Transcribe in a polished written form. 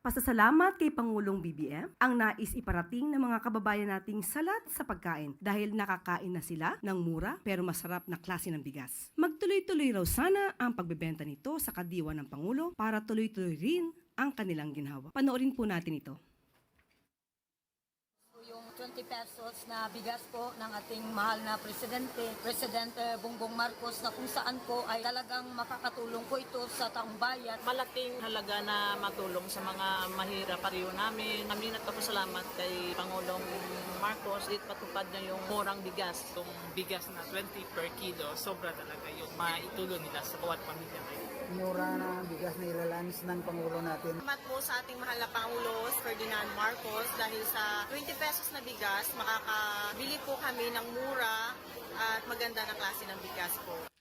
Pasasalamat kay Pangulong BBM ang nais iparating ng mga kababayan nating salat sa pagkain dahil nakakain na sila ng mura pero masarap na klase ng bigas. Magtuloy-tuloy raw sana ang pagbebenta nito sa kadiwa ng Pangulo para tuloy-tuloy rin ang kanilang ginhawa. Panoorin po natin ito. Yung 20 pesos na bigas po ng ating mahal na Presidente Bongbong Marcos, na kung saan po ay talagang makakatulong po ito sa taong bayan. Malaking halaga na matulong sa mga mahirap pariyo namin. Kami nagpapasalamat kay Pangulong Marcos. Patupad niya yung murang bigas. Itong bigas na 20 per kilo, sobra talaga yung maitulong nila sa bawat pamilya ngayon. Mura na bigas na ilalans ng Pangulo natin. Salamat po sa ating mahal na Pangulo, Ferdinand Marcos, dahil sa 20 pesos na bigas, makakabili po kami ng mura at maganda na klase ng bigas po.